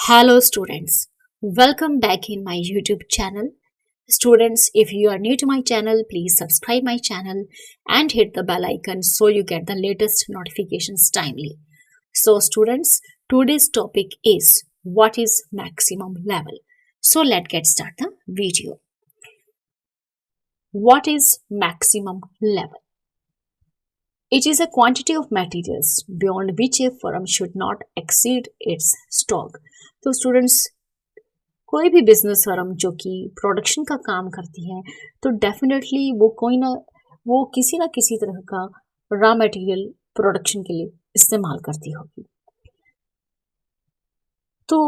Hello students, welcome back in my YouTube channel. Students, if you are new to my channel, please subscribe my channel and hit the bell icon so you get the latest notifications timely. So students, today's topic is what is maximum level. So let's get start the video. What is maximum level? It is a quantity of materials beyond which a firm should not exceed its stock. तो students, कोई भी business firm जो कि production का काम करती है तो डेफिनेटली वो किसी ना किसी तरह का रॉ मटेरियल प्रोडक्शन के लिए इस्तेमाल करती होगी। तो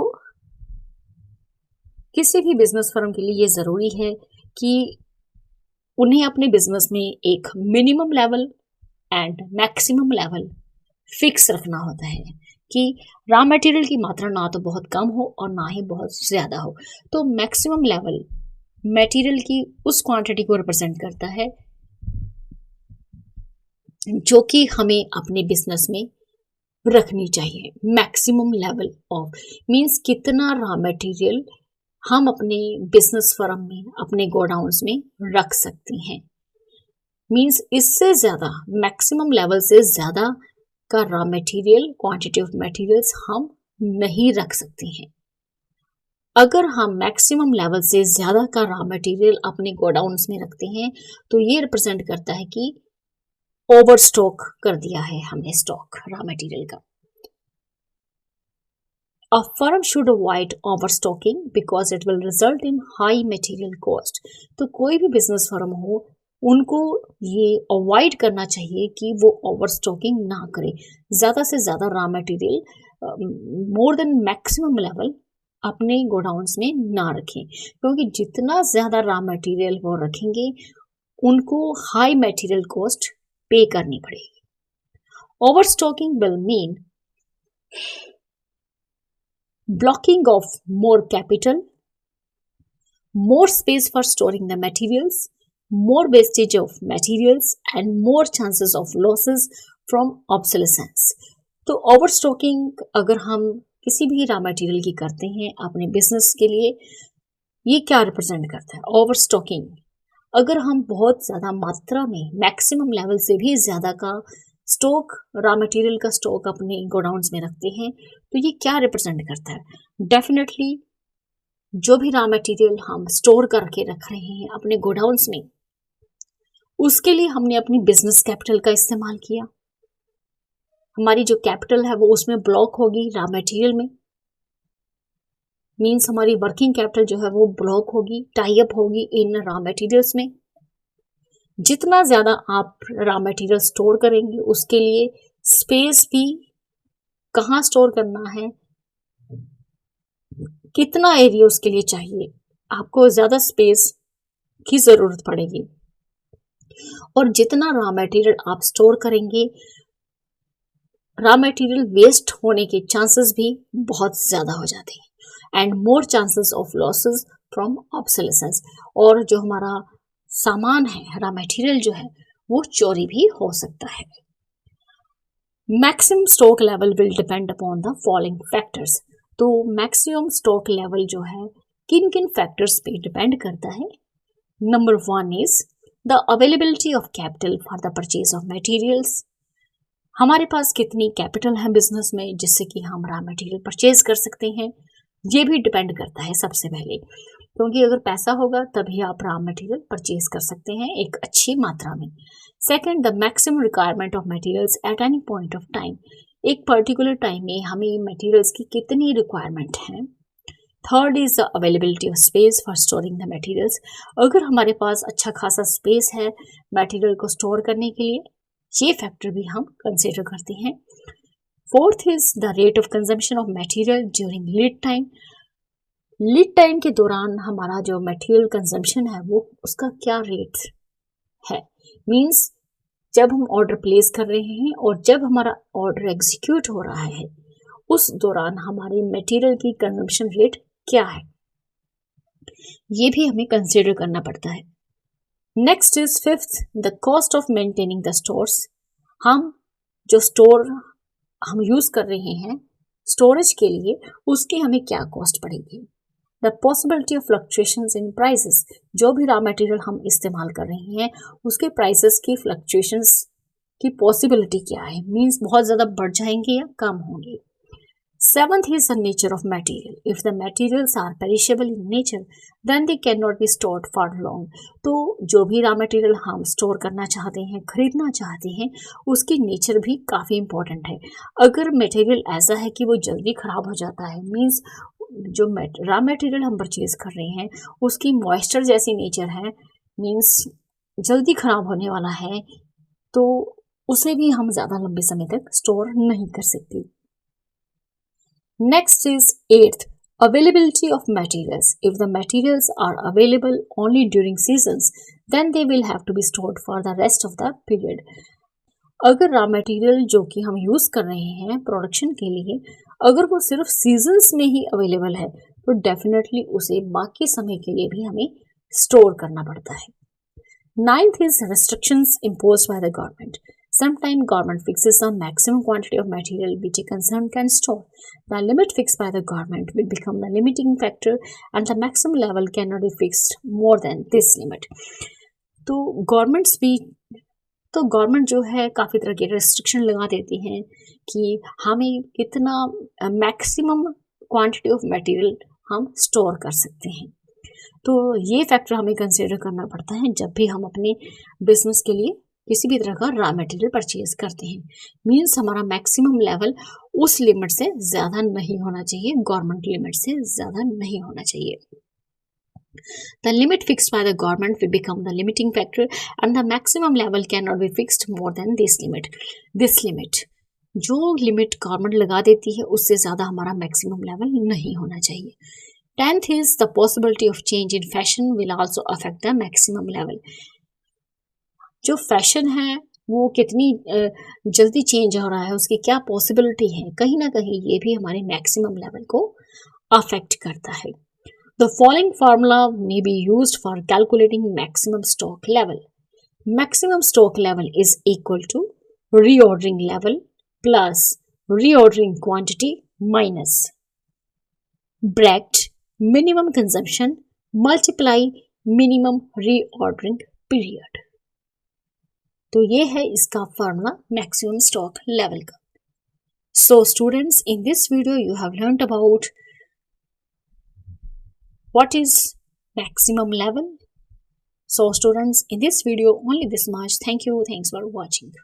किसी भी बिजनेस फर्म के लिए ये ज़रूरी है कि उन्हें अपने बिजनेस में एक minimum level and maximum level fix रखना होता है कि रॉ मटेरियल की मात्रा ना तो बहुत कम हो और ना ही बहुत ज़्यादा हो। तो मैक्सिमम लेवल मटेरियल की उस क्वांटिटी को रिप्रेजेंट करता है जो कि हमें अपने बिजनेस में रखनी चाहिए। मैक्सिमम लेवल ऑफ मींस कितना रॉ मटेरियल हम अपने बिजनेस फर्म में, अपने गोडाउन्स में रख सकते हैं। मींस इससे ज़्यादा, मैक्सिमम लेवल से ज़्यादा का raw material, quantity of materials हम नहीं रख सकते हैं। अगर हम मैक्सिमम लेवल से ज़्यादा का रॉ मटेरियल अपने गोडाउन्स में रखते हैं तो ये रिप्रेजेंट करता है कि ओवर स्टॉक कर दिया है हमने स्टॉक रॉ मटेरियल का। A firm should avoid overstocking because it will result in high material cost. तो कोई भी बिजनेस फर्म हो, उनको ये अवॉइड करना चाहिए कि वो ओवरस्टॉकिंग ना करे, ज़्यादा से ज़्यादा raw material more than maximum level अपने गोडाउन्स में ना रखें, क्योंकि जितना ज़्यादा रॉ मटेरियल वो रखेंगे उनको हाई मटेरियल कॉस्ट पे करनी पड़ेगी। Overstocking will mean blocking of more capital, more space for storing the materials, more wastage of materials and more chances of losses from obsolescence. तो ओवरस्टॉकिंग अगर हम किसी भी रॉ मटेरियल की करते हैं अपने बिजनेस के लिए, ये क्या रिप्रेजेंट करता है? ओवरस्टॉकिंग अगर हम बहुत ज़्यादा मात्रा में, मैक्सिमम लेवल से भी ज़्यादा का स्टॉक, रॉ मटेरियल का स्टॉक अपने गोडाउन्स में रखते हैं तो ये क्या रिप्रेजेंट करता है? डेफिनेटली जो भी रॉ मटेरियल हम स्टोर करके रख रहे हैं अपने गोडाउन्स में, उसके लिए हमने अपनी बिजनेस कैपिटल का इस्तेमाल किया। हमारी जो कैपिटल है वो उसमें ब्लॉक होगी रॉ मटेरियल में, मीन्स हमारी वर्किंग कैपिटल जो है वो ब्लॉक होगी, टाई अप होगी इन रॉ मटेरियल्स में। जितना ज़्यादा आप रॉ मटेरियल स्टोर करेंगे उसके लिए स्पेस भी, कहाँ स्टोर करना है, कितना एरिया उसके लिए चाहिए, आपको ज़्यादा स्पेस की ज़रूरत पड़ेगी। और जितना रॉ मटेरियल आप स्टोर करेंगे, रॉ मटेरियल वेस्ट होने के चांसेस भी बहुत ज़्यादा हो जाते हैं and more chances of losses from obsolescence. और जो हमारा सामान है, रॉ मटेरियल जो है, वो चोरी भी हो सकता है। Maximum stock level will depend upon the following factors. तो मैक्सिमम स्टॉक लेवल जो है किन किन फैक्टर्स पे डिपेंड करता है? Number 1 is the availability of capital for the purchase of materials. हमारे पास कितनी कैपिटल है बिजनेस में जिससे कि हम रॉ मटेरियल परचेज कर सकते हैं, ये भी डिपेंड करता है सबसे पहले, क्योंकि अगर पैसा होगा तभी आप रॉ मटेरियल परचेज कर सकते हैं एक अच्छी मात्रा में। Second, the maximum requirement of materials at any point of time. एक पर्टिकुलर टाइम में हमें मटेरियल्स की कितनी रिक्वायरमेंट है। Third is the availability of space for storing the materials. अगर हमारे पास अच्छा खासा स्पेस है मटेरियल को स्टोर करने के लिए, ये फैक्टर भी हम कंसिडर करते हैं। Fourth is the rate of consumption of material during lead time. Lead time के दौरान हमारा जो मटेरियल कंजम्पशन है वो उसका क्या रेट है। मींस जब हम ऑर्डर प्लेस कर रहे हैं और जब हमारा ऑर्डर एग्जीक्यूट हो रहा है उस दौरान हमारे मटेरियल की कंजम्पशन रेट क्या है, ये भी हमें कंसिडर करना पड़ता है। Next is fifth, the cost of maintaining the stores. हम जो स्टोर हम यूज़ कर रहे हैं स्टोरेज के लिए उसकी हमें क्या कॉस्ट पड़ेगी। The possibility of fluctuations in prices, जो भी रॉ मटेरियल हम इस्तेमाल कर रहे हैं उसके प्राइसेस की फ्लक्चुएशंस की पॉसिबिलिटी क्या है, मीन्स बहुत ज़्यादा बढ़ जाएंगे या कम होंगे। Seventh is the nature of material. If the materials are perishable in nature, then they cannot be stored for long. तो जो भी रॉ मटेरियल हम स्टोर करना चाहते हैं, खरीदना चाहते हैं, उसकी नेचर भी काफ़ी इम्पोर्टेंट है। अगर मटेरियल ऐसा है कि वो जल्दी ख़राब हो जाता है, मीन्स जो रॉ मटेरियल हम परचेज कर रहे हैं उसकी मॉइस्चर जैसी नेचर है, मीन्स जल्दी ख़राब होने वाला है, तो उसे भी हम ज़्यादा लंबे समय तक स्टोर नहीं कर सकते। Next is eighth, availability of materials. If the materials are available only during seasons, then they will have to be stored for the rest of the period. अगर रॉ मटेरियल जो कि हम यूज़ कर रहे हैं प्रोडक्शन के लिए, अगर वो सिर्फ सीजन्स में ही अवेलेबल है तो डेफिनेटली उसे बाकी समय के लिए भी हमें स्टोर करना पड़ता है। Ninth is restrictions imposed by the government. Sometimes government fixes the maximum quantity of material which a concern can store. The limit fixed by the government will become the limiting factor and the maximum level cannot be fixed more than this limit. तो government जो है काफ़ी तरह के restriction लगा देती हैं कि हमें कितना मैक्सिमम क्वांटिटी ऑफ मटेरियल हम स्टोर कर सकते हैं। तो ये फैक्टर हमें कंसिडर करना पड़ता है जब भी हम अपने बिजनेस के लिए किसी भी तरह का रॉ मटेरियल परचेज करते हैं। मीन्स हमारा मैक्सिमम लेवल उस लिमिट से ज़्यादा नहीं होना चाहिए, गवर्नमेंट लिमिट से ज़्यादा नहीं होना चाहिए। The limit fixed by the government will become the limiting factor and the maximum level cannot be fixed more than this limit. This limit, जो लिमिट गवर्नमेंट लगा देती है उससे ज़्यादा हमारा मैक्सिमम लेवल नहीं होना चाहिए। 10th is the possibility of change in fashion will also affect the maximum level. जो फैशन है वो कितनी जल्दी चेंज हो रहा है, उसकी क्या पॉसिबिलिटी है, कहीं ना कहीं ये भी हमारे मैक्सिमम लेवल को अफेक्ट करता है। The following formula may be used for calculating maximum stock level. Maximum stock level is equal to reordering level plus reordering quantity minus bracket minimum consumption multiply minimum reordering period. तो ये है इसका formula maximum stock level का। So students, in this video you have learnt about what is maximum level. So students, in this video only this much. Thank you. Thanks for watching.